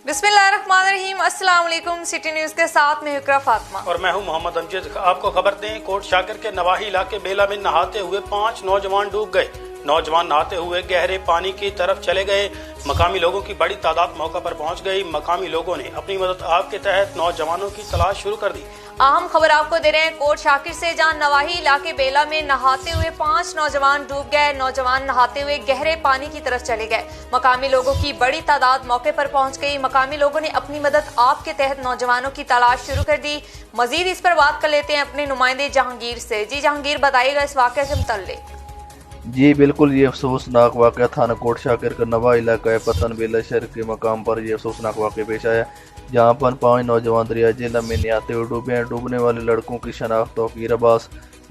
बिस्मिल्लाहिर्रहमानिर्रहीम। अस्सलाम वालेकुम। सिटी न्यूज़ के साथ मैं इकरा फातिमा और मैं हूं मोहम्मद अमजद। आपको खबर दें, कोट शाकिर के नवाही इलाके बेला में नहाते हुए 5 नौजवान डूब गए। नौजवान नहाते हुए गहरे पानी की तरफ चले गए। मकामी लोगों की बड़ी तादाद मौका पर पहुंच गई। मकामी लोगों ने अपनी मदद आप के तहत नौजवानों की तलाश शुरू कर दी। अहम खबर आपको दे रहे हैं कोट शाकिर से, जहां नवाही इलाके बेला में नहाते हुए 5 नौजवान डूब गए। नौजवान नहाते हुए गहरे पानी की तरफ चले गए। मकामी लोगों की बड़ी तादाद मौके पर पहुंच गई। मकामी लोगों ने अपनी मदद आप के तहत नौजवानों की तलाश शुरू कर दी। मजीद इस पर बात कर लेते हैं अपने नुमाइंदे जहांगीर से। जी जहांगीर, बताइएगा इस वाक़े से मुतल्लिक। जी बिल्कुल, ये अफसोसनाक वाक़या थाना कोट शाकिर का नवा इलाका है पतन बेला शहर के मकाम पर ये अफसोसनाक वाक़या पेश आया, जहाँ पर 5 नौजवान दरिया जेहलम में नहाते हुए डूबे हैं। डूबने वाले लड़कों की शनाख्त तौकीर अब्बास,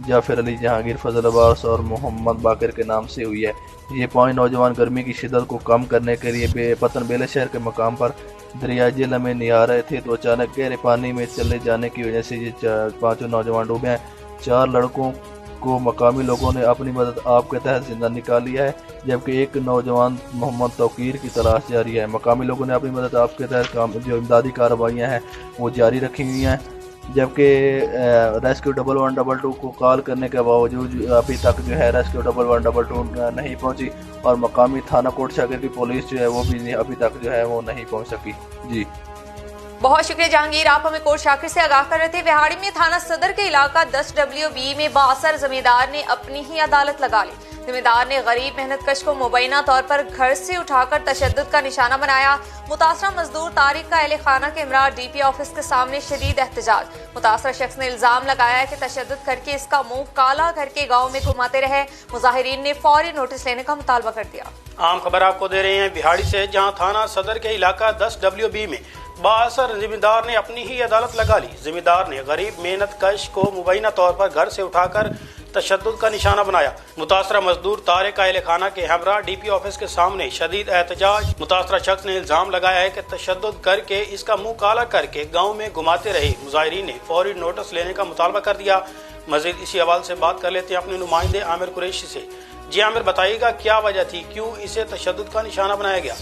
जाफिर अली, जहांगीर, फजल अब्बास और मोहम्मद बाकिर के नाम से हुई है। ये 5 नौजवान गर्मी की शिद्दत को कम करने के लिए पतन बेला शहर के मकाम पर दरिया जेहलम में नहा रहे थे, तो अचानक गहरे पानी में चले जाने की वजह से ये 5 नौजवान डूबे हैं। 4 लड़कों को मकामी लोगों ने अपनी मदद आप के तहत जिंदा निकाल लिया है, जबकि एक नौजवान मोहम्मद तौकीर की तलाश जारी है। मकामी लोगों ने अपनी मदद आप के तहत जो इमदादी कार्रवाइयाँ हैं वो जारी रखी हुई हैं, जबकि रेस्क्यू 1112 को कॉल करने के बावजूद अभी तक जो है रेस्क्यू 1112 नहीं पहुंची और मकामी थाना कोट शाकिर की पुलिस जो है वो भी अभी तक जो है वो नहीं पहुंच सकी। जी बहुत शुक्रिया जहांगीर, आप हमें कोट शाकिर से आगाह कर रहे थे। विहाड़ी में थाना सदर के इलाका 10WB में बासर जमींदार ने अपनी ही अदालत लगा ली। जमींदार ने गरीब मेहनतकश को मुबैना तौर पर घर से उठाकर तशद्दुद का निशाना बनाया। मुतासरा मजदूर तारिक का अहले खाना के इमरान DP ऑफिस के सामने शदीद एहतजाज। मुतासरा शख्स ने इल्जाम लगाया है कि तशद्दुद करके इसका मुंह काला करके गाँव में घुमाते रहे। मुजाहिरीन ने फौरी नोटिस लेने का मुतालबा कर दिया। आम खबर आपको दे रहे हैं बिहाड़ी से, जहां थाना सदर के इलाका 10WB में बासर जिम्मेदार ने अपनी ही अदालत लगा ली। जिम्मेदार ने गरीब मेहनत कश को मुबैना तौर पर घर से उठाकर तशद्दुद का निशाना बनाया। मुतासरा मजदूर तारिक अहले खाना के हमरा DP ऑफिस के सामने शदीद एहतजाज। मुतासरा शख्स ने इल्जाम लगाया है कि तशद्दुद करके इसका मुंह काला करके गाँव में घुमाते रहे। मुजाहिरीन ने फौरी नोटिस लेने का मुतालबा कर दिया। मजीद इसी हवाले से बात कर लेते हैं अपने नुमाइंदे आमिर कुरैशी से। जी आमिर, बताइएगा क्या वजह थी, क्यों इसे तशद्दुद का निशाना बनाया गया?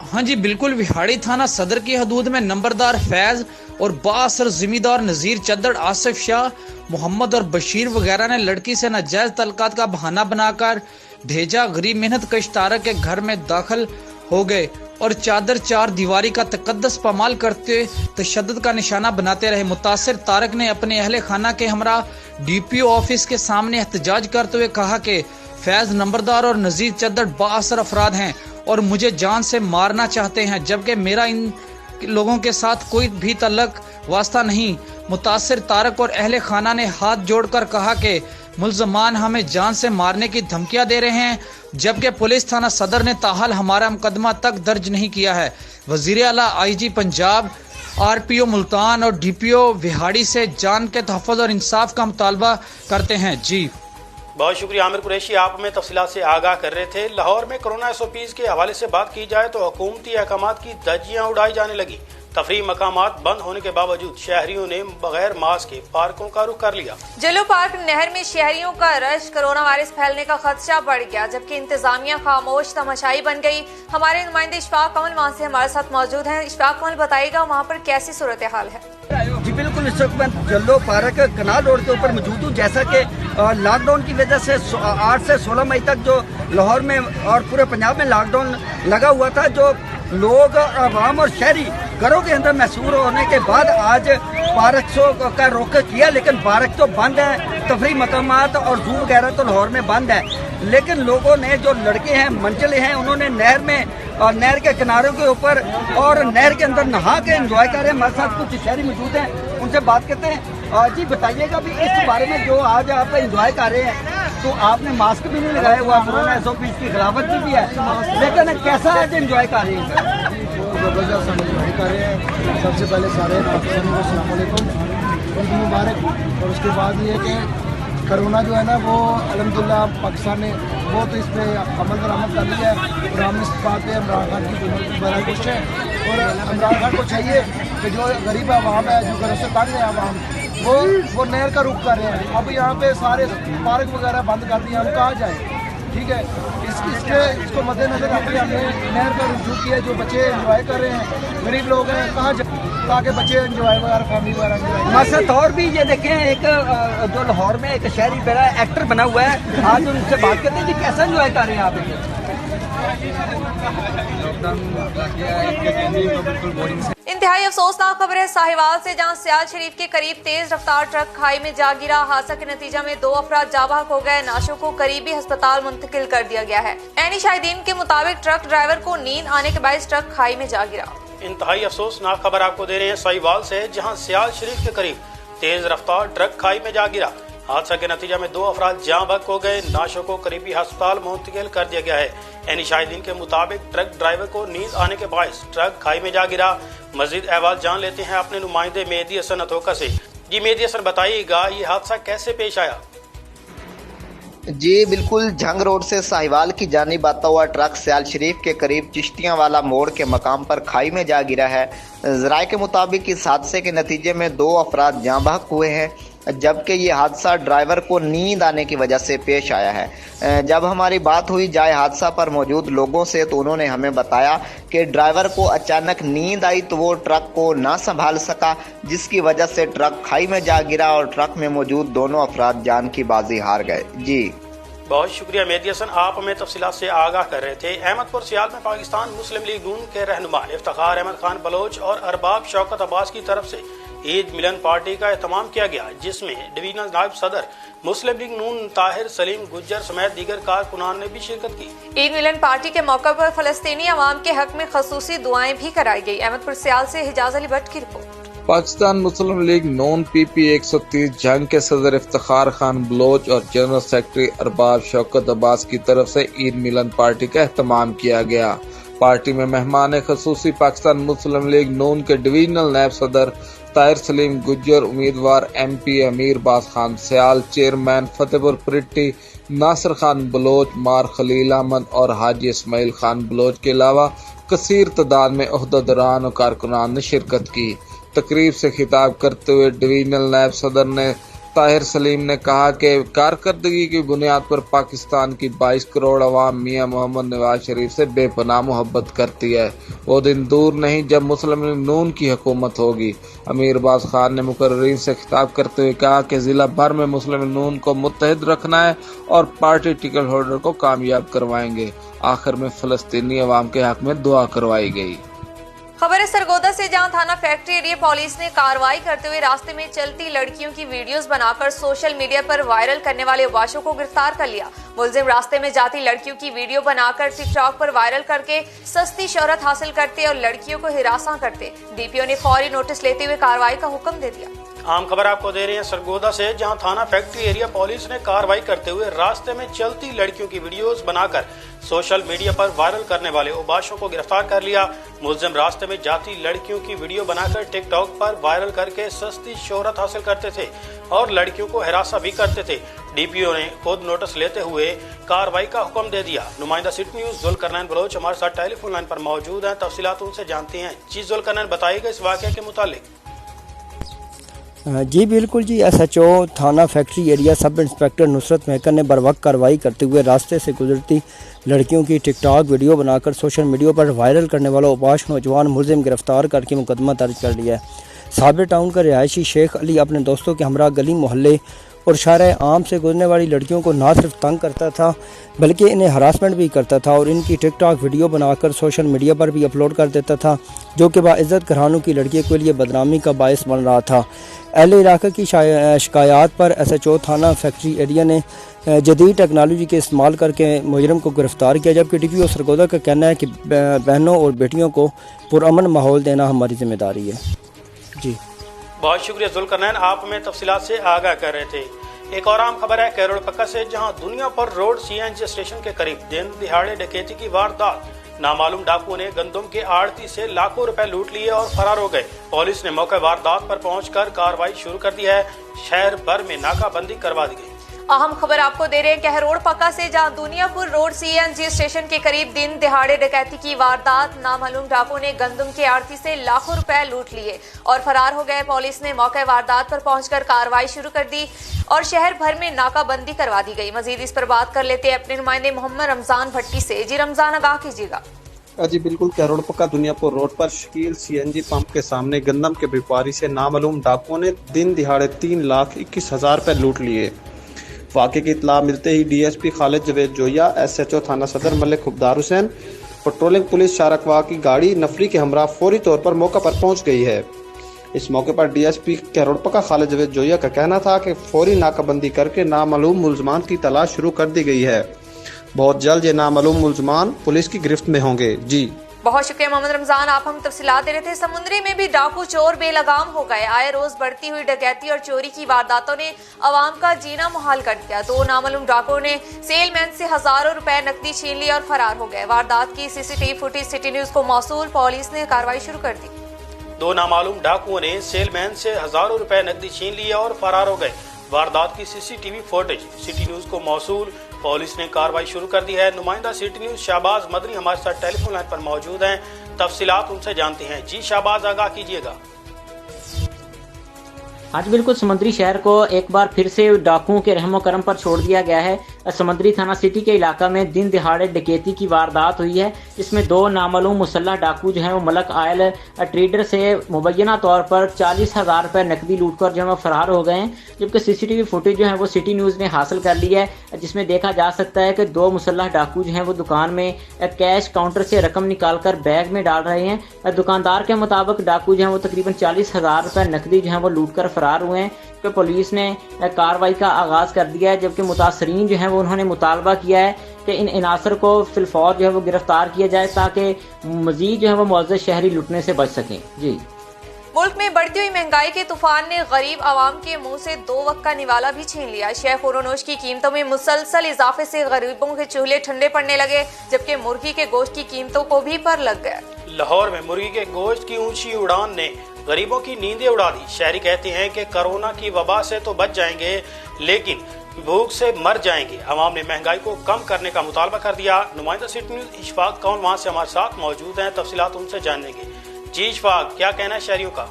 हाँ जी बिल्कुल, विहाड़ी थाना सदर की हदूद में नंबरदार फैज और बासर जिम्मेदार नजीर चद्दड़, आसिफ शाह, मोहम्मद और बशीर वगैरह ने लड़की से नाजायज तल्कात का बहाना बनाकर भेजा। गरीब मेहनत कश तारक के घर में दाखिल हो गए और चादर चार दीवारी का तकद्दस पामाल करते तशद्दुद का निशाना बनाते रहे। मुतासिर तारक ने अपने अहले खाना के हमरा DPO ऑफिस के सामने एहतजाज करते हुए कहा कि फैज नंबरदार और नजीर चद्दड़ बासर अफराद हैं और मुझे जान से मारना चाहते हैं, जबकि मेरा इन लोगों के साथ कोई भी तल्लक वास्ता नहीं। मुतासिर तारक और अहले खाना ने हाथ जोड़कर कहा कि मुल्ज़मान हमें जान से मारने की धमकियां दे रहे हैं, जबकि पुलिस थाना सदर ने ताहाल हमारा मुकदमा तक दर्ज नहीं किया है। वज़ीर आला IG पंजाब, RPO मुल्तान और DPO विहाड़ी से जान के तहफ़्फ़ुज़ और इंसाफ का मुतालबा करते हैं। जी बहुत शुक्रिया आमिर कुरैशी, आप हमें तफसीलात से आगाह कर रहे थे। लाहौर में कोरोना SOPs के हवाले से बात की जाए तो हुकूमती अहकामात की धज्जियां उड़ाई जाने लगी। तफरीह मकामात बंद होने के बावजूद शहरियों ने बगैर मास्क के पार्कों का रुख कर लिया। जलो पार्क नहर में शहरियों का रश, कोरोना वायरस फैलने का खदशा बढ़ गया, जबकि इंतजामिया खामोश तमाशाई बन गई। हमारे नुमाइंदे इशफाक कमल वहाँ से हमारे साथ मौजूद हैं। इशफाक कमल, बताइएगा वहाँ पर कैसी सूरत हाल है? जी बिल्कुल, इस वक्त मैं जल्लो पार्क कनाल रोड के ऊपर मौजूद हूँ। जैसा कि लॉकडाउन की वजह से 8 से 16 मई तक जो लाहौर में और पूरे पंजाब में लॉकडाउन लगा हुआ था, जो लोग आवाम और शहरी घरों के अंदर महसूर होने के बाद आज पार्क का रुख किया, लेकिन पार्क तो बंद है। तफरीह मकामात और जू वगैरह तो लाहौर में बंद है, लेकिन लोगों ने, जो लड़के हैं, मंजिले हैं, उन्होंने नहर में और नहर के किनारों के ऊपर और नहर के अंदर नहा के एंजॉय कर रहे हैं। हमारे साथ कुछ शहरी मौजूद हैं, उनसे बात करते हैं। जी बताइएगा भी इस बारे में, जो आज आप एंजॉय कर रहे हैं, तो आपने मास्क भी नहीं लगाया हुआ, कोरोना SOPs की खिलाफत भी है, लेकिन कैसा आज एंजॉय कर रहे हैं? जबरदस्त हम एंजॉय कर रहे हैं। सबसे पहले सारे पाकिस्तानियों को अस्सलाम वालेकुम, ईद मुबारक। और उसके बाद ये कि कोरोना जो है ना, वो अल्हम्दुलिल्लाह पाकिस्तान ने बहुत इस पर अमल दरामद कर लिया है और हम इस बात पे इमरान खान की हुकूमत बड़ा खुश है। और इमरान खान को चाहिए कि जो गरीब आवाम है, जो घरों से तंग है आवाम, वो नहर का रुख कर रहे हैं। अब यहाँ पे सारे पार्क वगैरह बंद कर दिए, हम कहाँ जाएँ? ठीक है, इसको मद्देनजर रखते हमने नहर पर रुजू किया। जो बच्चे एंजॉय कर रहे हैं, गरीब लोग हैं, कहाँ ताकि बच्चे एंजॉय वगैरह फैमिली वगैरह। मसद और भी ये देखें, एक जो लाहौर में एक शहरी बड़ा एक्टर बना हुआ है, आज उनसे बात करते हैं कि कैसा एंजॉय कर रहे हैं आप। इंतहाई अफसोसनाक खबर है साहिवाल से, जहां सियाल शरीफ के करीब तेज रफ्तार ट्रक खाई में जा गिरा। हादसा के नतीजा में 2 अफराद जाबाक हो गए। नाशों को करीबी अस्पताल मुंतकिल कर दिया गया है। ऐनी शाहिदीन के मुताबिक ट्रक ड्राइवर को नींद आने के बायस ट्रक खाई में जा गिरा। इंतहाई अफसोसनाक खबर आपको दे रहे हैं साहिवाल से, जहां सियाल शरीफ के करीब तेज रफ्तार ट्रक खाई में जा गिरा। हादसा के नतीजा में 2 अफराद जाँ बहक हो गए। नाशों को करीबी अस्पताल मुंतकिल कर दिया गया है। ऐनी शाहिदीन के मुताबिक ट्रक ड्राइवर को नींद आने के बायस ट्रक खाई में जा गिरा। मजीद अहवाल जान लेते हैं अपने नुमाइंदे मेहदी हसन अतोका से। जी मेहदी हसन, बताइएगा ये हादसा कैसे पेश आया? जी बिल्कुल, झंग रोड से साहिवाल की जानिब आता हुआ ट्रक सियाल शरीफ के करीब चिश्तियां वाला मोड़ के मकाम पर खाई में जा गिरा है। ज़राए के मुताबिक इस हादसे के नतीजे में 2 अफराद जाँ बहक हुए हैं, जबकि ये हादसा ड्राइवर को नींद आने की वजह से पेश आया है। जब हमारी बात हुई जाए हादसा पर मौजूद लोगों से, तो उन्होंने हमें बताया कि ड्राइवर को अचानक नींद आई तो वो ट्रक को ना संभाल सका, जिसकी वजह से ट्रक खाई में जा गिरा और ट्रक में मौजूद दोनों अफराद जान की बाजी हार गए। जी बहुत शुक्रिया मेहदी हसन, आप हमें तफसीलात से आगाह कर रहे थे। अहमदपुर सियाल में पाकिस्तान मुस्लिम लीग नून के रहनुमा इफ्तिखार अहमद खान बलोच और अरबाब शौकत अब्बास की तरफ से ईद मिलन पार्टी का एहतमाम किया गया, जिसमें डिवीजनल नायब सदर मुस्लिम लीग नून ताहिर सलीम गुज्जर समेत दीगर कारकुनान ने भी शिरकत की। ईद मिलन पार्टी के मौके पर फलस्तीनी अवाम के हक में खसूसी दुआएं भी कराई गई। अहमदपुर सियाल से हिजाज अली भट्ट की रिपोर्ट। पाकिस्तान मुस्लिम लीग नून PP 130 जंग के सदर इफ्तिखार खान बलोच और जनरल सेक्रेटरी अरबाब शौकत अब्बास की तरफ से ईद मिलन पार्टी का एहतमाम किया गया। पार्टी में मेहमान खसूसी पाकिस्तान मुस्लिम लीग नून के डिवीजनल नायब सदर ताहिर सलीम गुज्जर, उम्मीदवार MP अमीर बास खान सियाल, चेयरमैन फतेहपुर प्रिट्टी नासिर खान बलोच, मार खलील अहमद और हाजी इस्माइल खान बलोच के अलावा कसीर तादाद में ओहदेदारान और कारकुनान ने शिरकत की। तकरीब से खिताब करते हुए डिवीजनल नायब सदर ने ताहिर सलीम ने कहा कि कारकर्दगी की बुनियाद पर पाकिस्तान की 22 करोड़ अवाम मियां मोहम्मद नवाज शरीफ से बेपनाह मोहब्बत करती है। वो दिन दूर नहीं जब मुस्लिम लीग नून की हुकूमत होगी। अमीर बास खान ने मुकर्रीन से खिताब करते हुए कहा कि जिला भर में मुस्लिम लीग नून को मुत्तहिद रखना है और पार्टी टिकट होल्डर को कामयाब करवाएंगे। आखिर में फलस्तीनी अवाम के हक में दुआ करवाई गई। खबर है सरगोदा से, जहां थाना फैक्ट्री एरिया पुलिस ने कार्रवाई करते हुए रास्ते में चलती लड़कियों की वीडियोस बनाकर सोशल मीडिया पर वायरल करने वाले उबाशों को गिरफ्तार कर लिया। मुलजिम रास्ते में जाती लड़कियों की वीडियो बनाकर टिकटॉक पर वायरल करके सस्ती शोहरत हासिल करते और लड़कियों को हिरासा करते। DPO ने फौरी नोटिस लेते हुए कार्रवाई का हुक्म दे दिया। आम खबर आपको दे रहे हैं सरगोदा से, जहां थाना फैक्ट्री एरिया पुलिस ने कार्रवाई करते हुए रास्ते में चलती लड़कियों की वीडियोस बनाकर सोशल मीडिया पर वायरल करने वाले उबाशों को गिरफ्तार कर लिया। मुलजिम रास्ते में जाती लड़कियों की वीडियो बनाकर टिकटॉक पर वायरल करके सस्ती शोहरत हासिल करते थे और लड़कियों को हिरासा भी करते थे। DPO ने खुद नोटिस लेते हुए कार्रवाई का हुक्म दे दिया। नुमाइंदा सिटी न्यूज जुल्करनैन बलोच हमारे साथ टेलीफोन लाइन पर मौजूद हैं, तफसीलात उनसे जानते हैं। जी जुल्करनैन, बताइएगा इस वाक़े के मुतालिक। जी बिल्कुल जी, SHO थाना factory area sub inspector Nusrat Mahkar ने बरवक्त कार्रवाई करते हुए रास्ते से गुजरती लड़कियों की टिकटॉक वीडियो बनाकर सोशल मीडिया पर वायरल करने वाला उबाश नौजवान मुलजिम गिरफ्तार करके मुकदमा दर्ज कर लिया है। साबिर टाउन का रिहायशी शेख अली अपने दोस्तों के हमरा गली मोहल्ले और शारे आम से गुजरने वाली लड़कियों को ना सिर्फ तंग करता था बल्कि इन्हें हरासमेंट भी करता था और इनकी टिकटॉक वीडियो बनाकर सोशल मीडिया पर भी अपलोड कर देता था, जो कि बाइज़्ज़त घरानों की लड़कियों के लिए बदनामी का बायस बन रहा था। अहले इलाके की शिकायत पर SHO थाना फैक्ट्री एरिया ने जदीद टेक्नोलॉजी के इस्तेमाल करके मुजरिम को गिरफ्तार किया, जबकि DPO सरगोदा का कहना है कि बहनों और बेटियों को पुरअमन माहौल देना हमारी जिम्मेदारी है। जी बहुत शुक्रिया जुल्करनैन, आप हमें तफसीलात से आगाह कर रहे थे। एक और आम खबर है कैरोल पक्का से, जहां दुनिया पर रोड CNG स्टेशन के करीब दिन दिहाड़े डकैती की वारदात। नामालूम डाकुओं ने गंदम के आड़ती से लाखों रुपए लूट लिए और फरार हो गए। पुलिस ने मौके वारदात पर पहुंचकर कार्रवाई शुरू कर दी है। शहर भर में नाकाबंदी करवा दी गई। अहम खबर आपको दे रहे हैं कहरोड़ पक्का से, जहां दुनियापुर रोड सीएनजी स्टेशन के करीब दिन दिहाड़े डकैती की वारदात। नामालूम डाकुओं ने गंदम के आड़ती से लाखों रुपए लूट लिए और फरार हो गए। पुलिस ने मौके वारदात पर पहुंचकर कार्रवाई शुरू कर दी और शहर भर में नाकाबंदी करवा दी गई। मजीद इस पर बात कर लेते हैं अपने नुमाइंदे मोहम्मद रमजान भट्टी से। जी रमजान, आगाह कीजिएगा। जी बिल्कुल, कहरोड़ पक्का दुनियापुर रोड पर शकील सीएनजी पंप के सामने गंदम के व्यापारी से नामालूम डाकुओं ने दिन दिहाड़े 3,21,000 रुपए लूट लिए। वाक़े की इत्तला मिलते ही डीएसपी खालिद जवेद जोया, एसएचओ थाना सदर मलिक खुबदार हुसैन, पेट्रोलिंग पुलिस शारकवा की गाड़ी नफरी के हमरा फौरी तौर पर मौका पर पहुंच गई है। इस मौके पर डीएसपी कहरोड़ पक्का खालिद जवेद जोया का कहना था कि फौरी नाकाबंदी करके नामालूम मुलजमान की तलाश शुरू कर दी गई है। बहुत जल्द ये नामालूम मुलजमान पुलिस की गिरफ्त में होंगे। जी बहुत शुक्रिया मोहम्मद रमजान, आप हम तफसीलात दे रहे थे। समुद्री में भी डाकू चोर बेलगाम हो गए। आए रोज बढ़ती हुई डकैती और चोरी की वारदातों ने आवाम का जीना मुहाल कर दिया। 2 नामालूम डाकुओं ने सेलमैन से हजारों रुपए नकदी छीन ली और फरार हो गए। वारदात की सीसीटीवी फुटेज सिटी न्यूज को मौसूल, पुलिस ने कार्रवाई शुरू कर दी। 2 नामालूम डाकुओं ने सेलमैन से हजारों रुपए नकदी छीन लिए और फरार हो गए। वारदात की सीसीटीवी फुटेज सिटी न्यूज को मौसूल, पुलिस ने कार्रवाई शुरू कर दी है। नुमाइंदा सिटी न्यूज शाहबाज मदनी हमारे साथ टेलीफोन लाइन पर मौजूद हैं, तफसीलात उनसे जानते हैं। जी शाहबाज, आगाह कीजिएगा। आज बिल्कुल समुद्री शहर को एक बार फिर से डाकुओं के रहमो करम पर छोड़ दिया गया है। समुद्री थाना सिटी के इलाका में दिन दिहाड़े डकैती की वारदात हुई है, जिसमें 2 नामालूम मुसल्लह डाकू जो है वो मलक आयल ट्रेडर से मुबैना तौर पर 40,000 रुपये नकदी लूट कर जो है वो फरार हो गए हैं। जबकि सीसीटीवी फुटेज जो है वो सिटी न्यूज़ ने हासिल कर ली है, जिसमें देखा जा सकता है कि 2 मुसल्लह डाकू जो हैं वो दुकान में कैश काउंटर से रकम निकाल कर बैग में डाल रहे हैं। दुकानदार के मुताबिक डाकू जो है वो तकरीबन 40,000 रुपये नकदी जो है वो लूट कर फरार हुए हैं। तो पुलिस ने कार्रवाई का आगाज़ कर दिया है, जबकि मुतासरीन जो है वो उन्होंने मुतालबा किया है कि इन इनासर को फिलफौर जो है वो गिरफ्तार किया जाए ताकि मजीद जो है वो मुअज़्ज़ज़ शहरी लुटने से बच सकें। जी मुल्क में बढ़ती हुई महंगाई के तूफान ने गरीब आवाम के मुंह से 2 वक्त का निवाला भी छीन लिया। शय खुरोनोश की कीमतों में मुसलसल इजाफे से गरीबों के चूल्हे ठंडे पड़ने लगे, जबकि मुर्गी के गोश्त की कीमतों को भी पर लग गया। लाहौर में मुर्गी के गोश्त की ऊंची उड़ान ने गरीबों की नींदें उड़ा दी। शहरी कहते हैं कि कोरोना की वबा से तो बच जाएंगे, लेकिन भूख से मर जाएंगे। अवाम ने महंगाई को कम करने का मुतालबा कर दिया। नुमाइंदा सिटी न्यूज इशफाक कौन वहाँ से हमारे साथ मौजूद हैं, तफसीलात उनसे जानेंगे। जी इशफाक, क्या कहना है शहरियों का?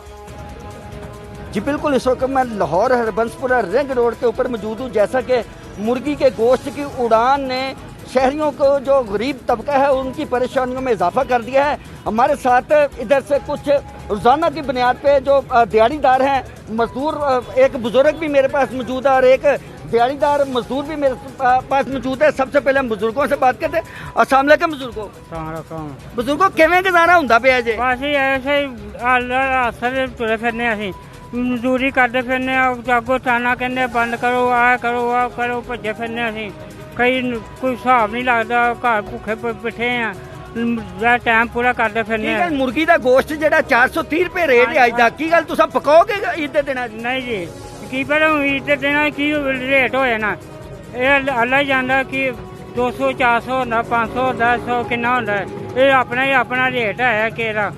जी बिल्कुल, इस वक्त मैं लाहौर हरबंसपुरा रिंग रोड के ऊपर मौजूद हूँ। जैसा कि मुर्गी के गोश्त की उड़ान ने शहरियों को, जो गरीब तबका है, उनकी परेशानियों में इजाफा कर दिया है। हमारे साथ इधर से कुछ रोज़ाना की बुनियाद पे जो दिहाड़ीदार हैं, मजदूर, एक बुजुर्ग भी मेरे पास मौजूद है और एक दिहाड़ीदार मजदूर भी मेरे पास मौजूद है। सबसे पहले हम बुजुर्गों से बात करते हैं। अस्सलाम वालेकुम बुजुर्गों। बुजुर्गों, किवें गुजारा हुंदा पिया जे? बस ऐसे ही तुरे फिरने, असीं मजदूरी करते फिरने, जागो ताना कहने बंद करो, आ करो, भज्जे फिरने। असीं कई कोई हिसाब नहीं लगता, घर भुखे बैठे हैं, टाइम पूरा करते फिरने। मुर्गी का गोश्त जेड़ा 430 रुपए रेट है अज तक, की गल तुम पकाओगे ईद दे दिना? नहीं जी, की पता ईद दे दिना की रेट होए ना, ये अल्लाह जानदा कि 200 400 होंदा, 500 होंदा, 100 किन्ना होंदा। ये अपना रेट है केरा।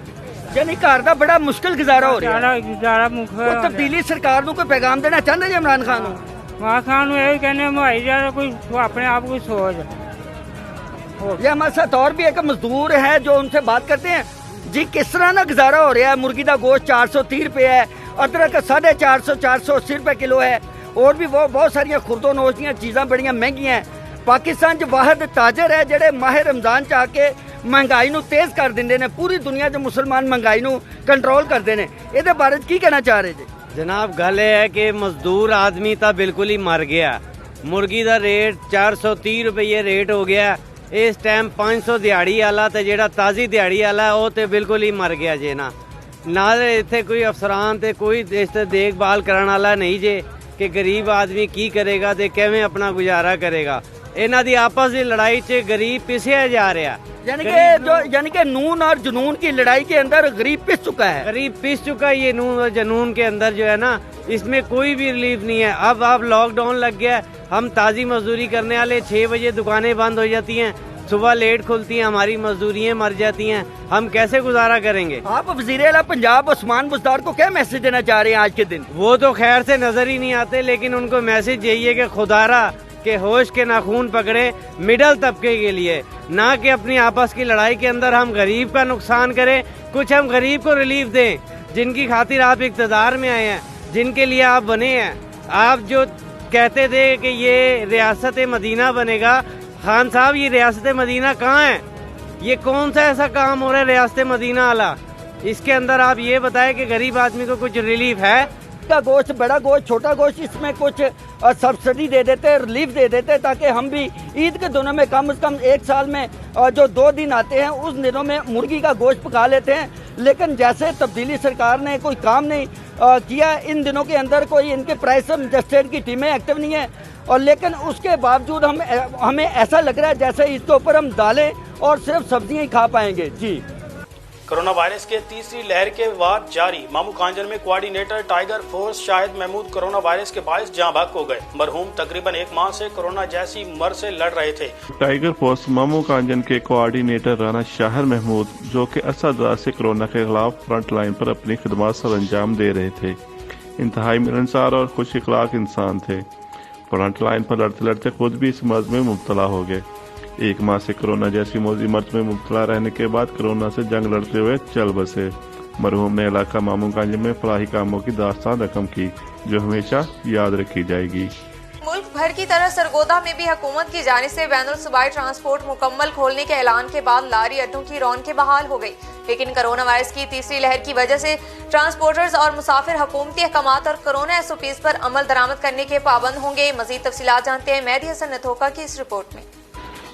यानी घर का बड़ा मुश्किल गुजारा हो रहा है। गुजारा मुश्किल। तब्दीली सरकार को कोई पैगाम देना चाहते जी इमरान खान? इमरान खान यही कहने मुआई जाए, कोई अपने आप को सोच। ये हमारे साथ और भी एक मजदूर है जो उनसे बात करते हैं। जी किस तरह ना गुजारा हो रहा है? मुर्गी का गोश्त 430 रुपए है, अदरक 450 480 रुपए किलो है, और भी बहुत सारिया खुर्दो नोश दी चीज़ां बड़ियां महंगियां हैं। पाकिस्तान च वाहिद ताजर है जेडे माह रमजान च आके महंगाई नू तेज कर देंदे ने। पूरी दुनिया च मुसलमान महंगाई नू कंट्रोल करते हैं। इहदे बारे च की कहना चाह रहे जी? जनाब, गल है कि मजदूर आदमी तो बिल्कुल ही मर गया। मुर्गी का रेट 430 रुपये रेट हो गया। इस टाइम 500 दिहाड़ी वाला तो जेड़ा ताज़ी दिहाड़ी वाला है वो तो बिल्कुल ही मर गया जे ना। इत्थे कोई अफसरान ते कोई इस देखभाल करने वाला नहीं जे कि गरीब आदमी की करेगा ते किवें अपना गुजारा करेगा। इन्हां दी आपस की लड़ाई च गरीब पिछया जा रहा। यानी कि नून और जुनून की लड़ाई के अंदर गरीब पिस चुका है। गरीब पिस चुका है। ये नून और जुनून के अंदर जो है ना, इसमें कोई भी रिलीफ नहीं है। अब लॉकडाउन लग गया, हम ताज़ी मजदूरी करने वाले 6 बजे दुकानें बंद हो जाती हैं, सुबह लेट खुलती हैं, हमारी मजदूरियाँ मर जाती हैं, हम कैसे गुजारा करेंगे। आप वज़ीर आला पंजाब उस्मान बुज़दार को क्या मैसेज देना चाह रहे हैं आज के दिन? वो तो खैर से नजर ही नहीं आते, लेकिन उनको मैसेज यही है कि खुदारा के होश के नाखून पकड़े मिडल तबके के लिए, ना कि अपनी आपस की लड़ाई के अंदर हम गरीब का नुकसान करें। कुछ हम गरीब को रिलीफ दें, जिनकी खातिर आप इक़्तिदार में आए हैं, जिनके लिए आप बने हैं। आप जो कहते थे कि ये रियासत मदीना बनेगा, खान साहब ये रियासत मदीना कहाँ है? ये कौन सा ऐसा काम हो रहा है रियासत मदीना वाला? इसके अंदर आप ये बताएं कि गरीब आदमी को कुछ रिलीफ है? का गोश्त, बड़ा गोश्त, छोटा गोश्त, इसमें कुछ सब्सिडी दे देते, रिलीफ दे देते, ताकि हम भी ईद के दिनों में कम से कम एक साल में जो 2 दिन आते हैं उस दिनों में मुर्गी का गोश्त पका लेते हैं। लेकिन जैसे तब्दीली सरकार ने कोई काम नहीं किया, इन दिनों के अंदर कोई इनके प्राइस एडजस्टेड की टीमें एक्टिव नहीं है, और लेकिन उसके बावजूद हमें ऐसा लग रहा है जैसे इसके ऊपर हम दालें और सिर्फ सब्जियां ही खा पाएंगे। जी, कोरोना वायरस के तीसरी लहर के बाद जारी मामू कांजन में coordinator tiger force Shahid Mahmood corona virus के बायस जाँ बहक हो गए। मरहूम तकरीबन 1 माह से कोरोना जैसी मर से लड़ रहे थे। टाइगर फोर्स मामू कांजन के कोऑर्डिनेटर राना शाहिद महमूद, जो कि अरसा से कोरोना के खिलाफ फ्रंट लाइन पर अपनी खिदमत सर अंजाम दे रहे थे, इंतहाई मिलनसार और खुश अखलाक इंसान थे। फ्रंट लाइन पर लड़ते लड़ते खुद भी इस मर्ज में मुब्तला हो गए। 1 माह से कोरोना जैसी मौजी मर्ज में मुब्तला रहने के बाद कोरोना से जंग लड़ते हुए चल बसे। मरहूम ने इलाका मामू कांजन में फलाही कामों की दास्तान रकम की, जो हमेशा याद रखी जाएगी। मुल्क भर की तरह सरगोदा में भी हुकूमत की जानिब से बैनुल सूबाई ट्रांसपोर्ट मुकम्मल खोलने के ऐलान के बाद लारी अड्डों की रौनकें बहाल हो गई। लेकिन कोरोना वायरस की तीसरी लहर की वजह से ट्रांसपोर्टर्स और मुसाफिर हुकूमती अहकामात और कोरोना SOPs पर अमल दरामद करने के पाबंद होंगे। मजीद तफसीलात जानते हैं मेहदी हसन नथोका की इस रिपोर्ट में।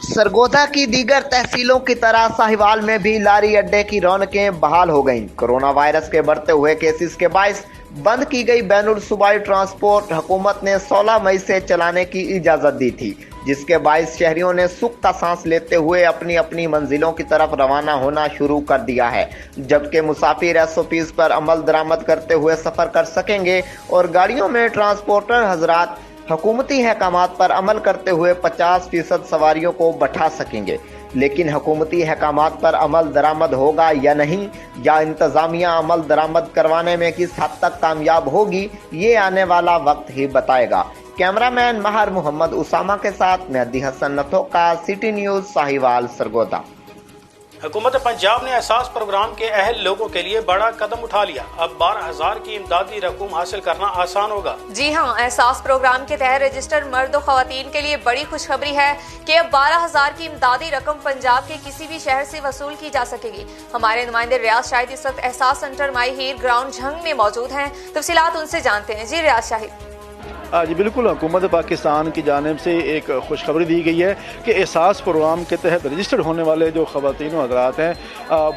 सरगोदा की दीगर तहसीलों की तरह साहिवाल में भी लारी अड्डे की रौनकें बहाल हो गईं। कोरोना वायरस के बढ़ते हुए केसेस के बायस बंद की गई बैनुल सूबाई ट्रांसपोर्ट हुकूमत ने 16 मई से चलाने की इजाजत दी थी, जिसके बायस शहरियों ने सुख का सांस लेते हुए अपनी अपनी मंजिलों की तरफ रवाना होना शुरू कर दिया है। जबकि मुसाफिर SOPs पर अमल दरामद करते हुए सफर कर सकेंगे और गाड़ियों में ट्रांसपोर्टर हजरात हुकूमती अहकामात पर अमल करते हुए 50% सवारियों को बैठा सकेंगे। लेकिन हुकूमती अहकामात पर अमल दरामद होगा या नहीं, या इंतजामिया अमल दरामद करवाने में किस हद तक कामयाब होगी, ये आने वाला वक्त ही बताएगा। कैमरामैन महर मोहम्मद उसामा के साथ मेहदी हसन नथोका, सिटी न्यूज, साहिवाल, सरगोदा। हुकूमत पंजाब ने एहसास प्रोग्राम के अहल लोगों के लिए बड़ा कदम उठा लिया। अब 12,000 की इमदादी रकूम हासिल करना आसान होगा। जी हाँ, एहसास प्रोग्राम के तहत रजिस्टर्ड मर्द और खवातीन के लिए बड़ी खुशखबरी है कि अब 12,000 की इमदादी रकम पंजाब के किसी भी शहर से वसूल की जा सकेगी। हमारे नुमाइंदे रियाज शाहिद इस वक्त एहसास सेंटर माई हीर ग्राउंड झंग में मौजूद हैं। तफसीलात उनसे जानते हैं। जी रियाज शाहिद। जी बिल्कुल, हुकूमत पाकिस्तान की जानिब से एक खुशखबरी दी गई है कि एहसास प्रोग्राम के तहत रजिस्टर्ड होने वाले जो ख़वातीन व हज़रात हैं,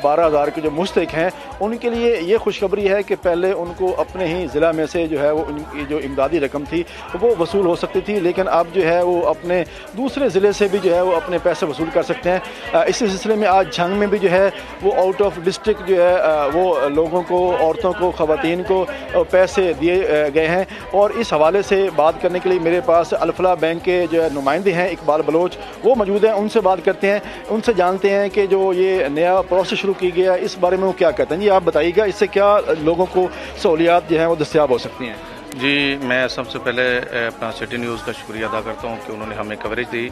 12,000 के जो मुस्तहिक हैं, उनके लिए ये खुशखबरी है कि पहले उनको अपने ही ज़िला में से जो है वो उनकी जो इमदादी रकम थी वो वसूल हो सकती थी, लेकिन अब जो है वो अपने दूसरे ज़िले से भी जो है वो अपने पैसे वसूल कर सकते हैं। इसी सिलसिले में आज झंग में भी जो है वो आउट ऑफ डिस्ट्रिक्ट जो है वो लोगों को, औरतों को, ख़वातीन को पैसे दिए गए हैं। और इस हवाले से बात करने के लिए मेरे पास अल्फला बैंक के जो नुमाइंदे हैं इकबाल बलोच, वो मौजूद हैं। उनसे बात करते हैं, उनसे जानते हैं कि जो ये नया प्रोसेस शुरू की गया इस बारे में वो क्या कहते हैं। जी आप बताइएगा, इससे क्या लोगों को सहूलियात जो हैं वो दस्तयाब हो सकती हैं? जी, मैं सबसे पहले अपना सिटी न्यूज़ का शुक्रिया अदा करता हूँ कि उन्होंने हमें कवरेज दी।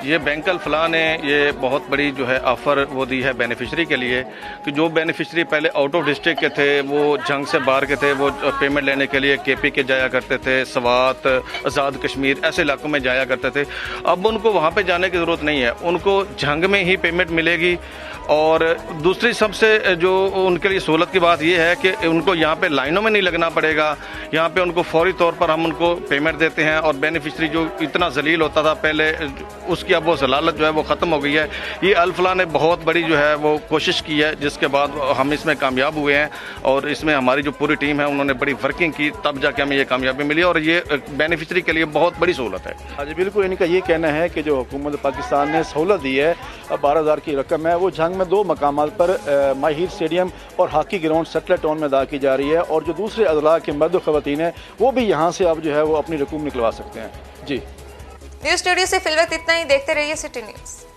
ये बैंक अल्फला ने ये बहुत बड़ी जो है ऑफ़र वो दी है बेनिफिशरी के लिए कि जो बेनिफिशरी पहले आउट ऑफ डिस्ट्रिक्ट के थे, वो झंग से बाहर के थे, वो पेमेंट लेने के लिए KP के जाया करते थे, सवात, आज़ाद कश्मीर ऐसे इलाकों में जाया करते थे। अब उनको वहाँ पे जाने की ज़रूरत नहीं है, उनको झंग में ही पेमेंट मिलेगी। और दूसरी सबसे जो उनके लिए सहूलत की बात यह है कि उनको यहाँ पे लाइनों में नहीं लगना पड़ेगा। यहाँ पे उनको फौरी तौर पर हम उनको पेमेंट देते हैं और बेनिफिशरी जो इतना जलील होता था पहले, उसकी अब वो जलालत जो है वो ख़त्म हो गई है। ये अल्फला ने बहुत बड़ी जो है वो कोशिश की है, जिसके बाद हम इसमें कामयाब हुए हैं और इसमें हमारी जो पूरी टीम है उन्होंने बड़ी वर्किंग की, तब जाके हमें ये कामयाबी मिली और ये बेनिफिशरी के लिए बहुत बड़ी सहूलत है। हाँ जी बिल्कुल, इनका ये कहना है कि जो हुकूमत पाकिस्तान ने सहूलत दी है, 12,000 की रकम है, वो झंग में 2 मकामात पर माई हीर स्टेडियम और हॉकी ग्राउंड सेटेलाइट टाउन में अदा की जा रही है। और जो दूसरे अजला के मर्द और ख़वातीन हैं वो भी यहाँ से अब जो है वो अपनी रकूम निकलवा सकते हैं। जी, न्यूज़ स्टूडियो से फिलवक्त इतना ही। देखते रहिए सिटी न्यूज़।